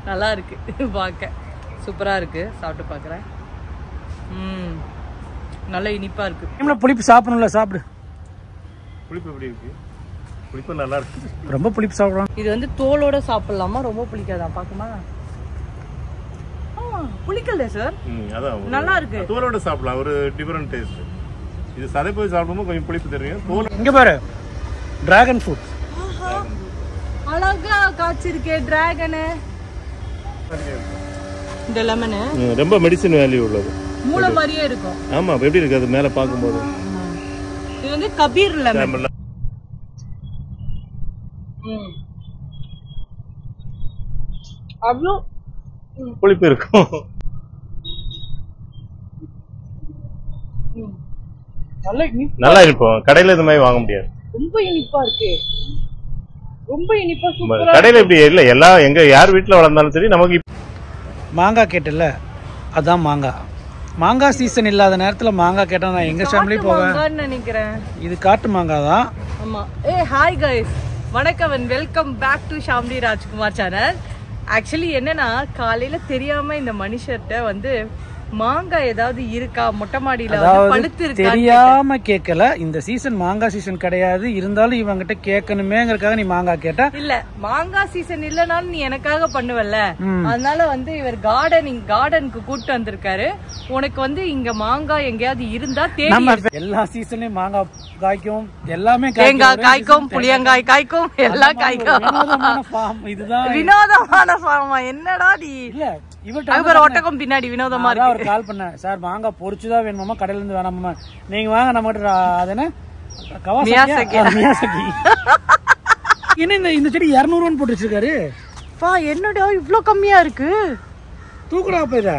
நல்லா இருக்கு பார்க்க, சூப்பரா இருக்கு. சாப்பிட்டு பார்க்குறேன். நல்லா இனிப்பா இருக்கு. புளிப்பு சாப்பிடணும்ல, சாப்பிடு. புளிப்பு எப்படி இருக்கு? புளிப்பு நல்லா இருக்கு. ரொம்ப புளிப்பு சாப்பிடுறோம். இது வந்து தோலோட சாப்பிடலாமா? ரொம்ப புளிக்காதான் பாக்குமா? புளிக்கல சார், நல்லா இருக்கு. தோலோட சாப்பிடலாம், ஒரு டிஃபரெண்ட் டேஸ்ட். இது சதை போய் சாப்பிடும்போது கொஞ்சம் புளிப்பு தெரியும். தோல் இங்க பாரு, டிராகன் ஃப்ரூட் அழகா காய்ச்சிருக்கே டிராகனு. இந்த லெமனு ரொம்ப மெடிசன் வேல்யூ உள்ளது, மூளை மாதிரியே இருக்கும். ஆமா, எப்படி இருக்கு அது மேல பாக்கும்போது? இது வந்து கபீர் லெமன். அவ்வளோ புளிப்பு இருக்கும். நல்லா இருக்கும். கடையில இந்த மாதிரி வாங்க முடியாது. ரொம்ப இனிப்பா இருக்கு, ரொம்ப இனிப்பா சூப்பரா. கடையில இப்படி இல்ல, எல்லா எங்க யார் வீட்டுல வளர்ந்தாலும் சரி. நமக்கு மாங்காய் கேட்டல, அதான் மாங்காய். மாங்காய் சீசன் இல்லாத நேரத்துல மாங்காய் கேட்டா நான் எங்க ஃபேமிலி போவேன் நினைக்கிறேன். இது காட்டு மாங்காய் தான். ஆமா. ஹாய் கைஸ், வணக்கம் and welcome back to Shamli Rajkumar channel. Actually என்னன்னா, காலையில தெரியாம இந்த மனுஷர்கிட்ட வந்து மாங்காய் ஏதாவது இருக்கா, மொட்டை மாடியில பழுத்து இருக்கா தெரியாம கேட்கல. இந்த சீசன் மாங்காய் சீசன் கிடையாது, இருந்தாலும் இவங்கிட்ட கேட்கணுமேங்கறதுக்காக நீ மாங்காய் கேட்ட. இல்ல, மாங்காய் சீசன் இல்லனாலும் நீ எனக்காக பண்ணுவல்ல, அதனால வந்து இவர் கார்டனுக்கு கூட்டு வந்திருக்காரு. உனக்கு வந்து இங்க மாங்காய் எங்கேயாவது இருந்தா தேடி. எல்லா சீசன்லயும் மாங்காய் காய்க்கும், எல்லாமே தேங்காய் காய்க்கும், புளியங்காய் காய்க்கும், எல்லாம் காய்க்கும். இதுதான் வினோதமான ஃபார்மா. என்னடா நீ? இல்ல, ஒட்டகம் பின்னாடி வினோதமா இருக்கு. அவர் கால் பண்ண, சார் மாங்காய் பொரிச்சுதான் வேணுமாமா, கடையில இருந்து வேணாமா, நீங்க வாங்க நம்ம கிட்ட. அது என்ன மியாசகி. என்ன இந்த செடி 200 ரூபான்னு போட்டு வச்சிருக்காரு. என்னடா இவ்ளோ கம்மியா இருக்கு? தூக்குடா போயிட.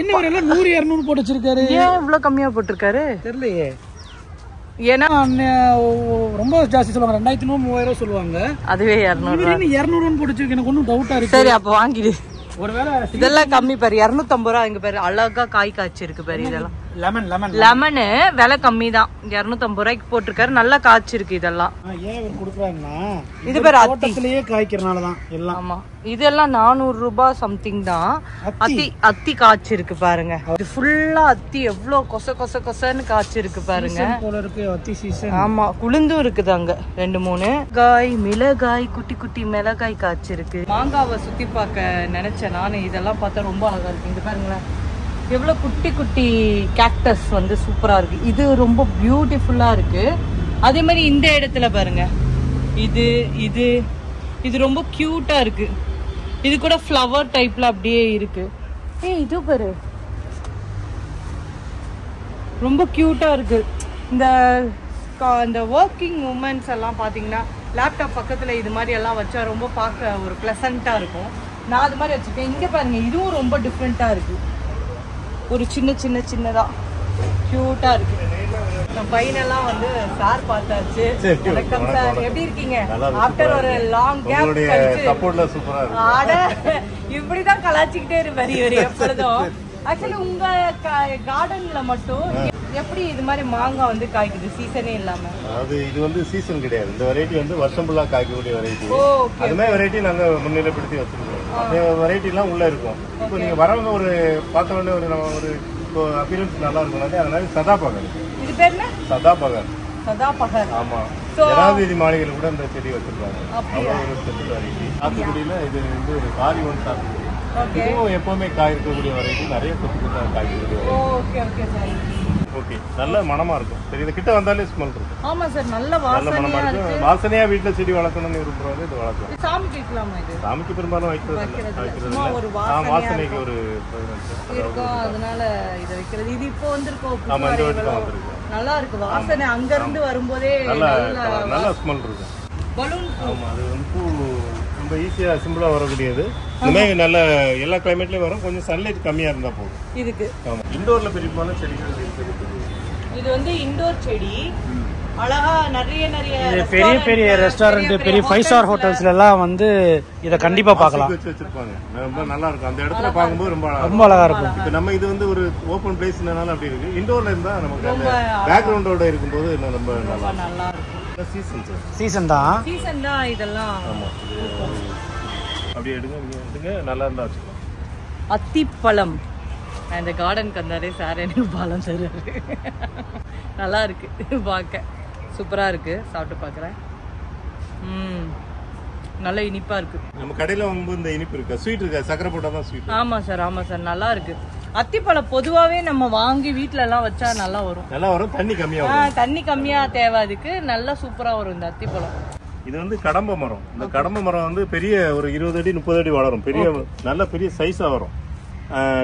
என்ன ஒரு எல்லாம் 100 200 போட்டு வச்சிருக்காரு. ஏன் இவ்ளோ கம்மியா போட்டிருக்காரு தெரியலையே. ஏன்னா ரொம்ப ஜாஸ்தி சொல்லுவாங்க, 2300 3000 சொல்லுவாங்க. அதுவே 200 போட்டு வச்சிருக்கு. எனக்கு ஒன்னும் டவுட்டா இருக்கு. சரி, அப்ப வாங்கிடு. ஒருவேளை இதெல்லாம் கம்மி பாரு, 250 ரூபா. இங்க பாரு, அழகா காய் காய்ச்சி இருக்கு பாரு. இதெல்லாம் லெமனு விலை கம்மி தான், 250 ரூபாய்க்கு போட்டிருக்காரு. நல்லா காய்ச்சி இருக்கு. இதெல்லாம் ஏன் கொடுக்குறாங்கன்னா, இது பேர் தோட்டத்திலேயே காய்க்கிறனாலதான் எல்லாம். ஆமா, இதெல்லாம் 400 ரூபாய் சம்திங் தான். அத்தி காய்ச்சி இருக்கு பாருங்க. இது ஃபுல்லா அத்தி, எவ்வளவு கொச கொச கொசன்னு காய்ச்சி இருக்கு பாருங்க. அத்தி சீசன். ஆமா, குளிந்தும் இருக்குது அங்க 2-3 காய். மிளகாய், குட்டி குட்டி மிளகாய் காய்ச்சி இருக்கு. மாங்காவை சுத்தி பார்க்க நினைச்சேன் நானு. இதெல்லாம் பார்த்தா ரொம்ப அழகா இருக்கு. இங்க பாருங்களேன், எவ்வளவு குட்டி குட்டி கேக்டஸ் வந்து சூப்பரா இருக்கு. இது ரொம்ப பியூட்டிஃபுல்லா இருக்கு. அதே மாதிரி இந்த இடத்துல பாருங்க, இது இது இது ரொம்ப கியூட்டா இருக்கு. இது கூட ஃப்ளவர் டைப்ல அப்படியே இருக்கு. இது பாரு, ரொம்ப கியூட்டா இருக்கு. இந்த ஒர்க்கிங் உமன்ஸ் எல்லாம் பாத்தீங்கன்னா, லேப்டாப் பக்கத்துல இது மாதிரி எல்லாம் வச்சா ரொம்ப பார்க்க ஒரு பிளசண்டா இருக்கும். நான் அது மாதிரி வச்சுருக்கேன். இங்க பாருங்க, இதுவும் ரொம்ப டிஃப்ரெண்டா இருக்கு. ஒரு சின்னதா கியூட்டா இருக்கு. பையனெல்லாம் வந்து சார் பார்த்தாச்சு. வணக்கம் சார், எப்படி இருக்கீங்க? ஆஃப்டர் ஒரு லாங் கேப் இப்படிதான் கலாச்சிக்கிட்டே இருப்பாரு இவரு எப்பொழுதும். ஆக்சுவலி உங்க கார்டன்ல மட்டும் எப்படி இது மாதிரி மாங்காய் வந்து காய்க்குது சீசனே இல்லாம? அது இது வந்து சீசன் கிடையாது. இந்த வெரைட்டி வந்து வருஷம் ஃபுல்லா காய்க்கக்கூடிய வெரைட்டி. அது மாதிரி வெரைட்டி நாங்க முன்னிலைப்படுத்தி வச்சிருக்கோம். அந்த வெரைட்டி எல்லாம் உள்ள இருக்கும். இப்போ நீங்க வரவங்க ஒரு பார்த்த உடனே ஒரு நம்ம ஒரு அப்பியரன்ஸ் நல்லா இருக்கும். அதனால சதாபகர். இது பேர் என்ன? சதாபகர். ஆமா, ஜனாதிபதி மாளிகையில கூட இந்த செடி வச்சிருக்காங்க. அவ்வளோ ஒரு ஸ்பெஷல் வெரைட்டி. சாத்துக்குடியில இது வந்து ஒரு காரி ஒன் சாத்துக்குடி. இதுவும் எப்பவுமே காய் இருக்கக்கூடிய வெரைட்டி. நிறைய கொத்து காய்க்கக்கூடிய. ஓகே, நல்ல மனமா இருக்கும். சரி, இது கிட்ட வந்தாலே ஸ்மெல் இருக்கும். ஆமா சார், நல்ல வாசனையா இருக்கு. வாசனையா வீட்ல செடி வளர்க்கணும்னு விரும்புறவங்க இது வளர்க்கலாம். சாமிக்கு வைக்கலாமா? இது சாமிக்கு பெரும்பாலும் வைக்கிறது ஒரு வாசனைக்கு ஒரு இருக்கும், அதனால இத வைக்கிறது. இது இப்போ வந்திருக்கோம். ஆமா, இந்த வருஷம் வந்திருக்கு. நல்லா இருக்கு வாசனை. அங்க இருந்து வரும்போதே நல்ல ஸ்மெல் இருக்கும். பலூன். ஆமா, அது வந்து பூ ரொம்ப ஈஸியா சிம்பிளா வரக்கூடியது. இனிமே நல்ல எல்லா கிளைமேட்லயும் வரும். கொஞ்சம் சன்லைட் கம்மியா இருந்தா போதும் இதுக்கு. ஆமா, இண்டோர்ல பெரியமான செடிகள் இருக்கு. இது வந்து இண்டோர் செடி. அழகா நிறைய பெரிய பெரிய ரெஸ்டாரண்ட், பெரிய 5 ஸ்டார் ஹோட்டல்ஸ்ல எல்லாம் வந்து இத கண்டிப்பா பார்க்கலாம். வச்சிருப்பாங்க. ரொம்ப நல்லா இருக்கும். அந்த இடத்துல பாக்கும்போது ரொம்ப அழகா இருக்கும். இப்போ நம்ம இது வந்து ஒரு ஓபன் பிளேஸ்னால அப்படி இருக்கு. இண்டோர்ல இருந்தா நமக்கு அந்த பேக்ரவுண்டோட இருக்கும்போது இன்னும் ரொம்ப நல்லா இருக்கும். சீசன் தான் இதெல்லாம். அப்படியே எடுங்க, நீங்க எடுங்க, நல்லா இருந்தா வச்சுக்கலாம். அத்திப்பழம். இந்த கார்டனுக்கு வந்தாலே சார் எனக்கு பழம் தருவாரு. நல்லா இருக்கு பார்க்க, சூப்பரா இருக்கு. சாப்பிட்டு பார்க்குறேன். நல்ல இனிப்பா இருக்கு. நம்ம கடையில வாங்கும்போது இந்த இனிப்பு இருக்கா, ஸ்வீட் இருக்கா, சக்கரை போட்டா தான் ஸ்வீட். ஆமா சார், ஆமா சார், நல்லா இருக்கு. அத்திப்பழம் பொதுவாவே நம்ம வாங்கி வீட்ல எல்லாம் வச்சா நல்லா வரும். நல்லா வரும், தண்ணி கம்மியா வரும். தண்ணி கம்மியா தேவை, அதுக்கு நல்லா சூப்பரா வரும் இந்த அத்திப்பழம். இது வந்து கடம்ப மரம். இந்த கடம்ப மரம் வந்து பெரிய ஒரு 20 அடி 30 அடி வளரும். பெரிய நல்ல பெரிய சைஸா வரும்.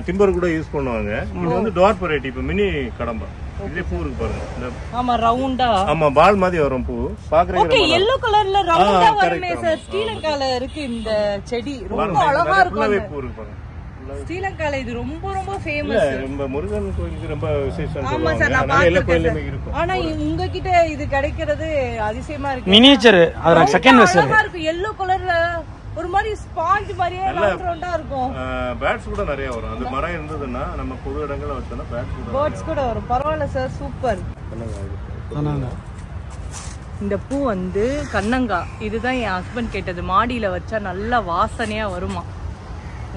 டிம்பர் கூட யூஸ் பண்ணுவாங்க. இது வந்து டார்க் வெரைட்டி. இப்போ மினி கடம்ப. இதே பூ இருக்கு பாருங்க. ஆமா, ரவுண்டா. ஆமா, பால் மாதிரி வரும் பூ. பாக்குறீங்க. ஓகே, yellow கலர்ல ரவுண்டா வருமே சார். ஸ்ரீலங்கால இருக்கு இந்த செடி, ரொம்ப அழகா இருக்கும். பூ இருக்கு பாருங்க. ஸ்ரீலங்கால இது ரொம்ப ரொம்ப ஃபேமஸ். ரொம்ப முருகன் கோயிலுக்கு ரொம்ப விசேஷம். ஆமா சார், நான் பாத்துட்டேன். ஆனா உங்ககிட்ட இது கிடைக்கிறது அதிசயமா இருக்கு. மினியேச்சர் அது செகண்ட் வெர்ஷன். அழகா இருக்கு. yellow கலர்ல ஒரு மாதிரி ஸ்பாஞ்ச் மாதிரியே ரவுண்டா இருக்கும். பேர்ட்ஸ் கூட நிறைய வரும். அந்த மரம் இருந்ததுன்னா நம்ம பொது இடங்கள்ல வச்சோம்னா பேர்ட்ஸ் கூட வரும். பரவாயில்ல சார், சூப்பர். இந்த பூ வந்து கண்ணங்கா. இதுதான் என் ஹஸ்பண்ட் கேட்டது. மாடியில வச்சா நல்ல வாசனையா வருமா.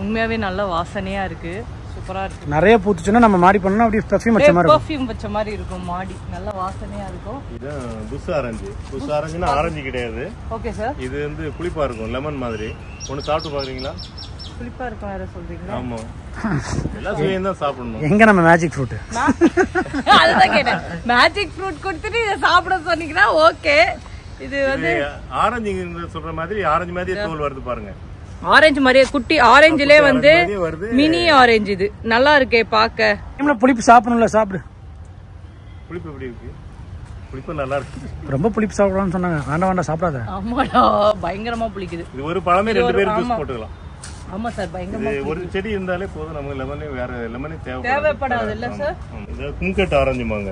உண்மையாவே நல்ல வாசனையா இருக்கு, சூப்பரா இருக்கு. நிறைய பூத்துச்சுன்னா நம்ம மாடி பண்ணா அப்படியே பெர்ஃப்யூம் வச்ச மாதிரி இருக்கும். பெர்ஃப்யூம் வச்ச மாதிரி இருக்கும் மாடி, நல்ல வாசனையா இருக்கும். இது புஷ் ஆரஞ்சு. புஷ் ஆரஞ்சுனா ஆரஞ்சு கிடையாது. Okay sir. இது வந்து புளிப்பா இருக்கும், லெமன் மாதிரி. ஒன்னு சாப்பிட்டு பாக்குறீங்களா? புளிப்பா இருக்கும் வேற சொல்றீங்களா? ஆமா, எல்லா சுவையும் தான் சாப்பிடணும். எங்க நம்ம மேஜிக் ஃப்ரூட்? அதுதான் கேட்டேன். மேஜிக் ஃப்ரூட் கொடுத்துட்டு இதை சாப்பிட சொன்னீங்கன்னா ஓகே. இது வந்து ஆரஞ்சு சொல்ற மாதிரி ஆரஞ்சு மாதிரியே தோல் வருது பாருங்க. ஆரஞ்சு மாதிரியே குட்டி ஆரஞ்சுலே வந்து மினி ஆரஞ்சு. இது நல்லா இருக்கே பாக்க. புளிப்பு சாப்பிடணும்ல, சாப்பிடு. புளிப்பு எப்படி இருக்கு? புளிப்பு நல்லா இருக்கு. ரொம்ப புளிப்பு சாப்பிடணும்னு சொன்னாங்க. வேண்டாம் சாப்பிடாத. ஆமாடா, பயங்கரமா புளிக்குது. இது ஒரு பழமே 2 பேர் ஜூஸ் போட்டுக்கலாம். ஆமா சார், பயங்கரமா. ஒரு செடி இருந்தாலே போதும், நமக்கு லெமனே வேற லெமனே தேவைப்படாது இல்ல சார். இது கும்கட் ஆரஞ்சுமாங்க.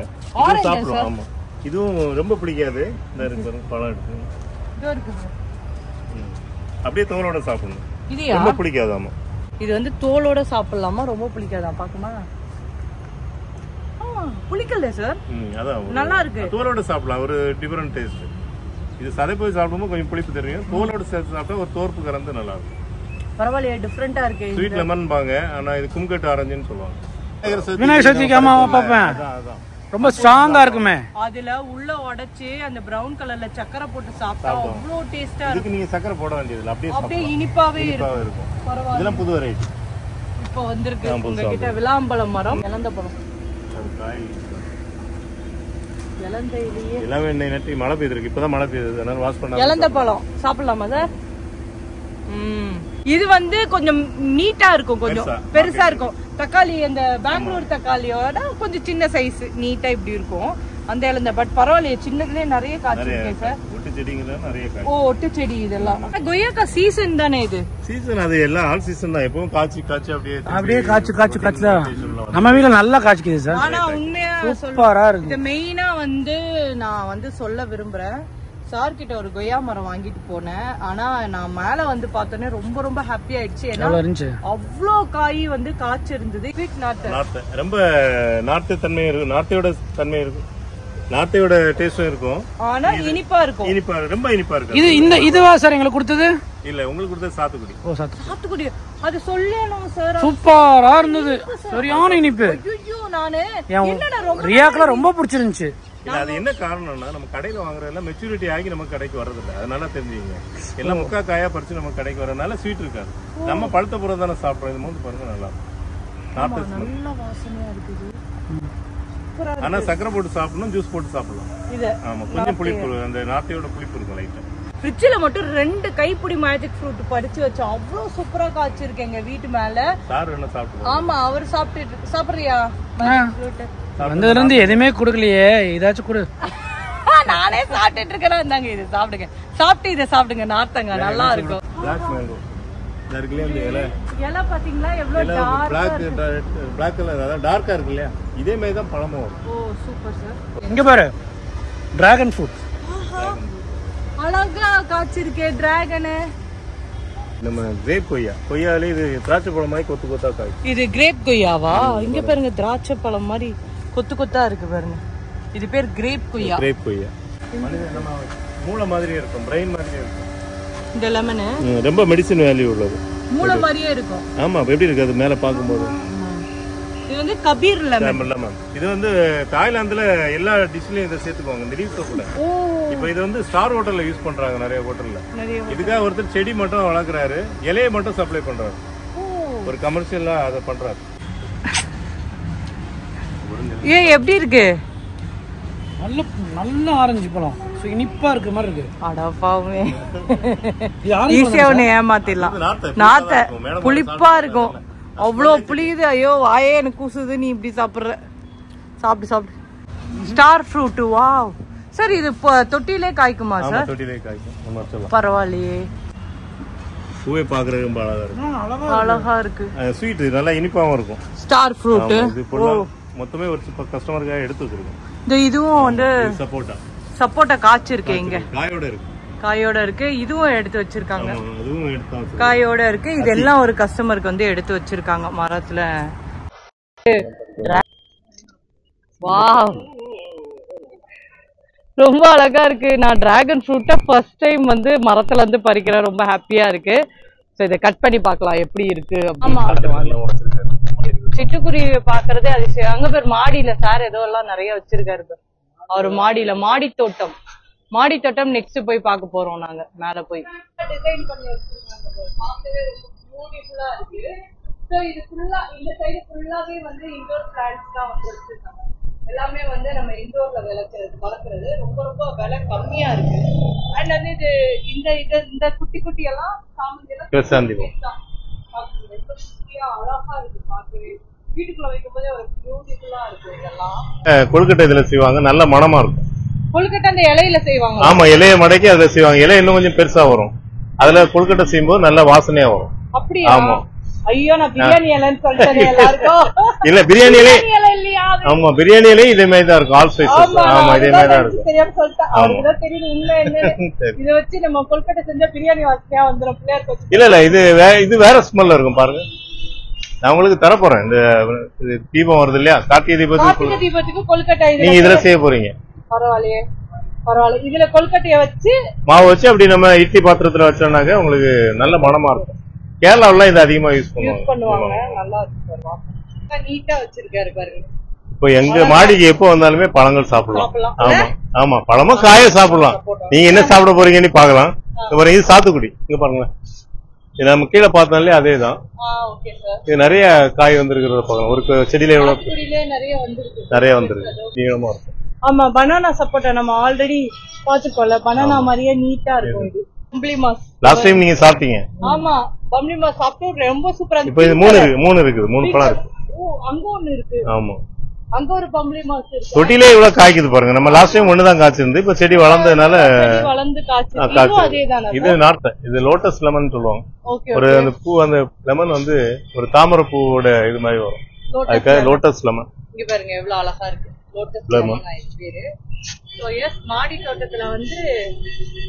இது சாப்பிடலாம். ஆமா, இதுவும் ரொம்ப பிடிக்காது. இந்த இருக்கு பாருங்க, பழம் எடுத்து இதோ இருக்கு. அப்படியே தோலோட சாப்பிடணும். இது ரொம்ப பிடிக்காது. ஆமா, இது வந்து தோலோட சாப்பிடலாமா? ரொம்ப பிடிக்காதா? பாக்குமா, புளிக்கல சார். அதான் நல்லா இருக்கு. தோலோட சாப்பிடலாம், ஒரு டிஃபரெண்ட் டேஸ்ட். இது சதை போய் சாப்பிடும்போது கொஞ்சம் புளிப்பு தெரியும். தோலோட சேர்த்து சாப்பிட்டா ஒரு தோர்ப்பு கறந்து நல்லா இருக்கும். பரவாயில்லையே, டிஃபரெண்டா இருக்கு. ஸ்வீட் லெமன் பாங்க, ஆனா இது கும்கட் ஆரஞ்சுன்னு சொல்லுவாங்க. விநாயகர் சதுர்த்திக்கு அம்மா பாப்பேன். அதான் ரொம்ப ஸ்ட்ராங்கா இருக்குமே. அதுல உள்ள உடைச்சு அந்த பிரவுன் கலர்ல சக்கரை போட்டு சாப்பிட்டா அவ்வளவு டேஸ்டா இருக்கும். இதுக்கு நீங்க சக்கரை போட வேண்டியது அப்படியே இனிப்பாவே இருக்கும். பரவாயில்லை. இதெல்லாம் புது வெரைட்டி. இப்போ வந்திருக்கு உங்ககிட்ட விளாம்பழம் மரம், இலந்த பழம். இலந்தையிலேயே எல்லாமே நெட்டி மழை பெய்திருக்கு. இப்பதான் மழை பெய்யுது, அதனால வாஷ் பண்ண. இலந்த பழம் சாப்பிடலாமா சார்? இது வந்து கொஞ்சம் நீட்டா இருக்கும், கொஞ்சம் பெருசா இருக்கும். தக்காளி அந்த பெங்களூர் தக்காளியோட கொஞ்சம் சின்ன சைஸ், நீட்டா இப்படி இருக்கும் அந்த இலந்த. பட் பரவாயில்லையே, சின்னதுலயே நிறைய காய்ச்சி இருக்கேன் சார். ஒட்டு செடிங்க நிறைய காய். ஓ, ஒட்டு செடி இதெல்லாம். கொய்யாக்கா சீசன் தானே இது? சீசன், அது எல்லாம் ஆல் சீசன் தான். எப்பவும் காய்ச்சி அப்படியே காய்ச்சி தான். நம்ம வீட்ல நல்லா காய்ச்சிக்குது சார். ஆனா உண்மையா சூப்பரா இருக்கு. இது மெயினா வந்து நான் வந்து சொல்ல விரும்புறேன். சார் கிட்ட ஒரு கொய்யா மரம் வாங்கிட்டு போனேன். ஆனா நான் மேல வந்து பார்த்தோன்னே ரொம்ப ரொம்ப ஹாப்பி ஆயிடுச்சு. ஏன்னா அவ்வளோ காய் வந்து காய்ச்சி இருந்தது. ரொம்ப நார்த்து தன்மை இருக்கு, நார்த்தையோட தன்மை இருக்கு, நார்த்தையோட டேஸ்டும் இருக்கும். ஆனா இனிப்பா இருக்கும். இனிப்பா, ரொம்ப இனிப்பா இருக்கு. இது இதுவா சார் எங்களுக்கு கொடுத்தது? இல்ல, உங்களுக்கு கொடுத்தது சாத்துக்குடி. ஓ, சாத்துக்குடி. அது சொல்லணும் சார். சூப்பரா இருந்தது, சரியான இனிப்பு. ஐயோ, நானு என்னடா ரொம்ப ரியாக்குலாம் ரொம்ப பிடிச்சிருந்துச்சு. இல்ல, அது என்ன காரணம்னா நம்ம கடையில வாங்குறதெல்லாம் மெச்சூரிட்டி ஆகி நம்ம கடைக்கு வர்றது இல்லை. அதனால தெரிஞ்சுங்க, எல்லாம் முக்கா காயா பறிச்சு நம்ம கடைக்கு வரதுனால ஸ்வீட் இருக்காது. நம்ம பழுத்த பொருள் தானே சாப்பிடுறோம். இது போது பாருங்க, நல்லா நல்ல வாசனையா இருக்குது. ஆனா சக்கரை போட்டு சாப்பிடணும், ஜூஸ் போட்டு சாப்பிடலாம். ஆமா, கொஞ்சம் புளிப்பு, அந்த நார்த்தையோட புளிப்பு இருக்கும் லைட்டா. ஃப்ரிட்ஜ்ல மட்டும் 2 கைப்பிடி மேஜிக் ஃப்ரூட் படிச்சு வச்சோம். அவ்வளவு சூப்பரா காய்ச்சிருக்கு எங்க வீட்டு மேல. சார் என்ன சாப்பிடுவாங்க? ஆமா, அவர் சாப்பிடுறியா? வந்ததுல இருந்து எதுவுமே குடுக்கலையே, ஏதாச்சும் குடு. நானே சாப்பிட்டுட்டு இருக்கேன். இந்தாங்க, இது சாப்பிடுங்க. சாப்பிட்டு இதை சாப்பிடுங்க, நார்த்தங்க நல்லா இருக்கும். பிளாக் மேங்கோ இருக்குல்லையா, இந்த இலை பாத்தீங்களா எவ்வளவு பிளாக் கலர், அதான் டார்க்கா இருக்கு இல்லையா, இதே மாதிரி தான் பழமும் வரும். ஓ, சூப்பர் சார். இங்க பாரு, டிராகன் ஃப்ரூட். அழகா காய்ச்சிருக்கே டிராகன். நம்ம கிரேப் கொய்யாலே இது திராட்சை பழம் மாதிரி கொத்து கொத்தா காய். இது கிரேப் கொய்யாவா? இங்க பாருங்க, திராட்சை பழம் மாதிரி கொத்து கொத்தா இருக்கு பாருங்க. இது பேர் கிரேப் கொய்யா. கிரேப் கொய்யா நம்ம மூளை மாதிரி இருக்கும், பிரெயின் மாதிரி இருக்கும். இந்த லெமன் ரொம்ப மெடிசன் வேல்யூ உள்ளது. மூளை மாதிரியே இருக்கும். ஆமா, எப்படி இருக்கு அது மேல பாக்கும்போது. இது வந்து கபீர் லெமன். இது வந்து தாய்லாந்துல எல்லா டிஷ்லயும் இதை சேர்த்துக்குவாங்க இந்த லீஃப் சோப்ல. இப்போ இது வந்து ஸ்டார் ஹோட்டல்ல யூஸ் பண்றாங்க நிறைய ஹோட்டல்ல. இதுக்காக ஒருத்தர் செடி மட்டும் வளர்க்குறாரு, இலையை மட்டும் சப்ளை பண்றாரு. ஒரு கமர்ஷியலா அதை பண்றாரு. ஏன் எப்படி இருக்கு? நல்ல நல்ல ஆரஞ்சு பழம், இனிப்பா இருக்க மாதிரி இருக்கு. அடப்பாவே ஈஸியா ஒண்ணு ஏமாத்திடலாம். நாத்த புளிப்பா இருக்கும், அவ்வளோ புளியுது. ஐயோ வாயே எனக்கு கூசுது. நீ இப்படி சாப்பிடுற. சாப்பிடு சாப்பிடு. Star fruit. வாவ் சார், இது தொட்டிலே காய்க்குமா சார்? தொட்டிலே காய்க்கும். பரவாயில்லையே. பூவே பார்க்கறது ரொம்ப அழகா இருக்கு. அழகா இருக்கு. ஸ்வீட் நல்லா இனிப்பாவும் இருக்கும். ஸ்டார் ஃப்ரூட் மொத்தமே ஒரு கஸ்டமருக்காக எடுத்து வச்சிருக்கோம். இதுவும் வந்து சப்போட்டா காய்ச்சி இருக்கு. இங்க காயோட இருக்கு. காயோட இருக்கு. இதுவும் எடுத்து வச்சிருக்காங்க. காயோட இருக்கு. இதெல்லாம் ஒரு கஸ்டமருக்கு வந்து எடுத்து வச்சிருக்காங்க மரத்துல. வாவ், ரொம்ப அழகா இருக்கு. நான் டிராகன் ஃப்ரூட்டை ஃபர்ஸ்ட் டைம் வந்து மரத்துல இருந்து பறிக்கிறேன். ரொம்ப ஹாப்பியா இருக்கு. ஸோ இதை கட் பண்ணி பார்க்கலாம் எப்படி இருக்கு. ஆமா, சிட்டுக்குருவி பாக்குறதே அதிசயம். அங்க பேர் மாடியில சார் ஏதோ எல்லாம் நிறைய வச்சிருக்காரு. அவர் மாடியில மாடி தோட்டம் நெக்ஸ்ட் போய் பார்க்க போறோம் நாங்க. மேல போய் டிசைன் பண்ணி இது ஃபுல்லா இந்த சைடு ஃபுல்லாவே வந்து இன்டோர் பிளான்ட்ஸ் தான் வந்து வச்சிருக்காங்க. எல்லாமே வந்து நம்ம இன்டோர்ல வளர்க்கறது ரொம்ப ரொம்ப விலை கம்மியா இருக்கு. அண்ட் வந்து இது இந்த குட்டி குட்டி எல்லாம் சாமந்தி அழகா இருக்கு பார்க்கவே. வீட்டுக்குள்ள வைக்கும் போதே ஒரு பியூட்டிஃபுல்லா இருக்கு. இதெல்லாம் கொழுக்கட்டை இதுல செய்வாங்க, நல்ல மணமா இருக்கும். கொழுக்கட்டை அந்த இலையில செய்வாங்க. ஆமா, இலைய மடக்கி அதுல செய்வாங்க. இலை இன்னும் கொஞ்சம் பெருசா வரும். அதுல கொழுக்கட்டை செய்யும்போது நல்ல வாசனையா வரும். அப்படியா? ஆமா. ஐயோ, நான் பிரியாணி இலைன்னு சொல்லிட்டேன் எல்லாருக்கும். இல்ல, பிரியாணி இலை இல்லையா? ஆமா, பிரியாணி இலை இதே மாதிரி தான் இருக்கும். All spices. ஆமா, இதே மாதிரி தான் இருக்கும். தெரியாம சொல்லிட்டேன். அவங்களுக்கு தெரியும் உண்மை என்ன. இத வச்சு நம்ம கொழுக்கட்டை செஞ்சா பிரியாணி வாசனையா வந்துரும். பிள்ளையாருக்கு இல்ல இது வேற ஸ்மெல்ல இருக்கும் பாருங்க. நான் உங்களுக்கு தர போறேன். இந்த தீபம் வருது இல்லையா, கார்த்திகை தீபத்துக்கு கொழுக்கட்டை நீங்க இதுல செய்ய போறீங்க. பரவாயில்லையே, பரவாயில்ல. இதுல கொழுக்கட்டையை வச்சு மாவு வச்சு அப்படி நம்ம இட்லி பாத்திரத்துல வச்சோம்னாக்க உங்களுக்கு நல்ல மணமா இருக்கும். கேரளாவுல இது அதிகமா யூஸ் பண்ணுவாங்க. நல்லா இருக்கு. நீட்டா வச்சிருக்காரு பாருங்க. இப்போ எங்க மாடிக்கு எப்போ வந்தாலுமே பழங்கள் சாப்பிடலாம். ஆமா ஆமா, பழமும் காய சாப்பிடலாம். நீங்க என்ன சாப்பிட போறீங்கன்னு பாக்கலாம். இது சாத்துக்குடி. இங்க பாருங்களேன், இது நம்ம கீழே பார்த்தாலே அதேதான். இது நிறைய காய் வந்திருக்கிறத பாக்கலாம். ஒரு செடியில எவ்வளவு நிறைய வந்திருக்கு. நீளமா இருக்கும். ஆமா, பனானா சப்போட்டா நம்ம ஆல்ரெடி பாத்துக்கோல. பனானா மாதிரியே நீட்டா இருக்கும். இது பம்ப்ளி மாஸ். லாஸ்ட் டைம் நீங்க சாப்பிட்டீங்க. ஆமா, பம்ப்ளி மாஸ் சாப்பிட்டு ரொம்ப சூப்பரா இருக்கு. இப்போ இது மூணு இருக்குது. 3 பழம் இருக்கு. ஓ, அங்க ஒன்னு இருக்கு. ஆமா, அங்க ஒரு பம்ப்ளி மாஸ் இருக்கு. தொட்டிலே இவ்வளவு காய்க்குது பாருங்க. நம்ம லாஸ்ட் டைம் ஒண்ணுதான் காய்ச்சிருந்து. இப்ப செடி வளர்ந்ததுனால வளர்ந்து காய்ச்சி. இது நார்த், இது லோட்டஸ் லெமன் சொல்லுவாங்க. ஒரு அந்த பூ, அந்த லெமன் வந்து ஒரு தாமரை பூவோட இது மாதிரி வரும். அதுக்காக லோட்டஸ் லெமன். இங்க பாருங்க எவ்வளவு அழகா இருக்கு. லோட்டஸ் லெமன் பேரு. சோ எஸ், மாடி தோட்டத்துல வந்து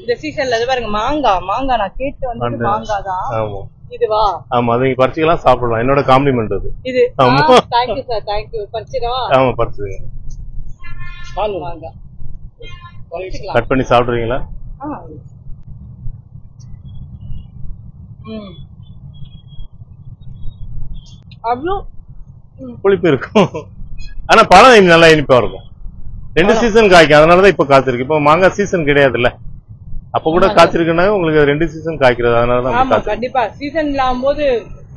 இந்த சீசன்ல இது பாருங்க மாங்காய் நான் கேட்டு வந்து மாங்காய் தான். ஆமா, இதுவா? ஆமா, அது நீங்க பறிச்சுக்கலாம், சாப்பிடலாம். என்னோட காம்ப்ளிமெண்ட் அது. இது thank you sir, thank you. பறிச்சிடவா? ஆமா, பறிச்சுங்க. மாங்காய் கட் பண்ணி சாப்பிடுறீங்களா? அவ்வளோ புளிப்பு இருக்கும். ஆனா பழம் நல்லா இனிப்பா இருக்கும். 2 சீசன் காய்க்கும். அதனாலதான் இப்ப காய்ச்சிருக்கு. இப்ப மாங்காய் சீசன் கிடையாதுல்ல, அப்ப கூட காய்ச்சிருக்குன்னா உங்களுக்கு 2 சீசன் காய்க்கிறது. அதனாலதான் கண்டிப்பா சீசன் இல்லாம போது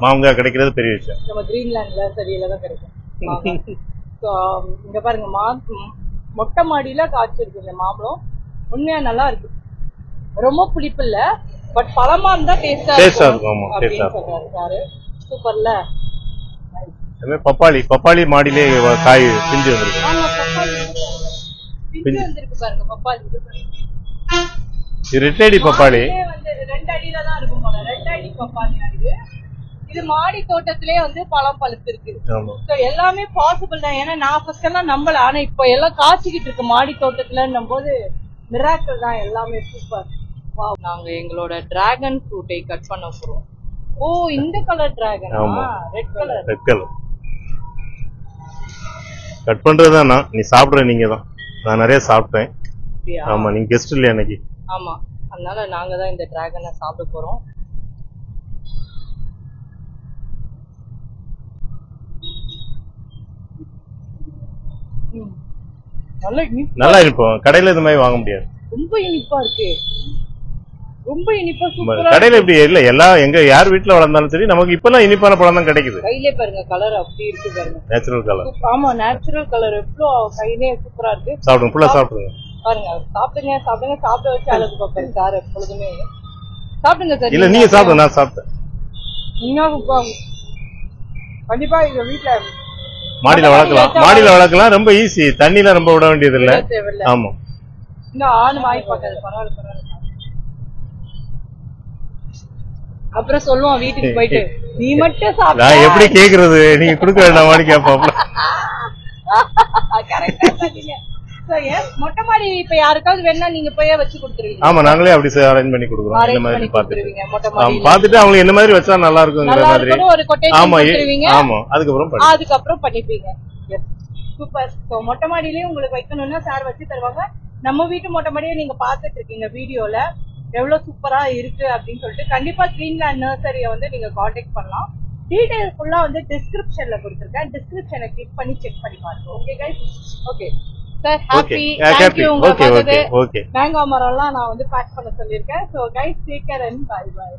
மாங்காய் கிடைக்கிறது பெரிய விஷயம். நம்ம கிரீன்லாண்ட்ல சரியில தான் கிடைக்கும். இங்க பாருங்க, மொட்டை மாடியில காய்ச்சிருக்கு இந்த மாம்பழம். உண்மையா நல்லா இருக்கு. ரொம்ப புளிப்பு இல்ல, பட் பழமா இருந்தா டேஸ்டா இருக்கும். சூப்பர்ல. பப்பாளி மாடியிலே காய் பிஞ்சு வந்திருக்கு. பாருங்க பப்பாளி. இது ரெட் ஐடி பப்பாளி. 2 அடியில தான் இருக்கும் போல. ரெட் ஐடி பப்பாளி. இது மாடி தோட்டத்திலே வந்து பழம் பழுத்திருக்கு. சோ எல்லாமே பாசிபிள் தான். ஏன்னா நான் ஃபர்ஸ்ட் எல்லாம் நம்பல, ஆனா இப்ப எல்லாம் காய்ச்சிக்கிட்டு இருக்கு மாடி தோட்டத்துலன்னும் போது மிராக்கிள் தான் எல்லாமே. சூப்பர். நாங்க எங்களோட டிராகன் ஃப்ரூட்டை கட் பண்ண போறோம். ஓ, இந்த colour dragon. Red colour cut பண்றதுதான். நீ சாப்பிடுற நீங்க தான். நான் நிறைய சாப்பிட்டேன். ஆமா, நீங்க கெஸ்ட் இல்லையா இன்னைக்கு? ஆமா, அதனால நாங்க தான் இந்த டிராகனை சாப்பிட போறோம். நல்லா இருக்கும். கடையில இது மாதிரி வாங்க முடியாது. ரொம்ப இனிப்பா இருக்கு. ரொம்ப இனிப்பா சூப்பரா. கடையில இப்படி இல்ல. எல்லாம் எங்க யார் வீட்டுல வளர்ந்தாலும் சரி நமக்கு இப்பெல்லாம் இனிப்பான பழம் தான் கிடைக்குது. கையிலே பாருங்க கலர் அப்படி இருக்கு பாருங்க. Natural colour. ஆமா நேச்சுரல் கலர் எவ்வளவு கையிலே சூப்பரா இருக்கு. சாப்பிடுங்க, ஃபுல்லா சாப்பிடுங்க. பாருங்க சாப்பிடுங்க சாப்பிடுங்க சாப்பிட வச்சு அழகு பாப்பாரு சார் எப்பொழுதுமே. சாப்பிடுங்க சார். இல்ல நீங்க சாப்பிடுங்க, நான் சாப்பிட்டேன். கண்டிப்பா எங்க வீட்டுல மாடியில வளர்க்கலாம். மாடியில வளர்க்கலாம், ரொம்ப ஈஸி. தண்ணில ரொம்ப விட வேண்டியது இல்ல. ஆமா. இந்த ஆண் வாய் பார்க்காது. பரவாயில்ல பரவாயில்ல. அப்புறம் சொல்லுவான் வீட்டுக்கு போயிட்டு நீ மட்டும் சாப்பிட. நான் எப்படி கேக்குறது, நீங்க கொடுக்க வேண்டாமான்னு கேட்பாப்ல. மொட்டை மாடி இப்ப யாருக்காவது வேணா நீங்க போய் வச்சு கொடுத்துருவீங்க? ஆமா, நாங்களே அப்படி அரேஞ்ச் பண்ணி கொடுக்குறோம். இந்த மாதிரி பாத்துட்டு அவங்க என்ன மாதிரி வச்சா நல்லா இருக்குங்கிற மாதிரி ஒரு கொட்டேஷன் கொடுத்துருவீங்க. ஆமா, அதுக்கப்புறம் பண்ணிப்பீங்க. சூப்பர். சோ மொட்டை மாடியிலயும் உங்களுக்கு வைக்கணும்னா சார் வச்சு தருவாங்க. நம்ம வீட்டு மொட்டை மாடியை நீங்க பாத்துட்டு இருக்கீங்க வீடியோல எவ்வளவு சூப்பரா இருக்கு அப்படின்னு சொல்லிட்டு கண்டிப்பா ட்ரீம்லேண்ட் நர்சரியை வந்து நீங்க காண்டாக்ட் பண்ணலாம். டீடைல்ஸ் ஃபுல்லா வந்து டிஸ்கிரிப்ஷன்ல கொடுத்துருக்கேன். டிஸ்கிரிப்ஷனை கிளிக் பண்ணி செக் பண்ணி பாருங்க. Okay guys. Okay sir, happy. Thank you. உங்க பார்த்தது மேங்கோ மரம் எல்லாம் நான் வந்து பேக் பண்ண சொல்லியிருக்கேன். So guys take care and bye by.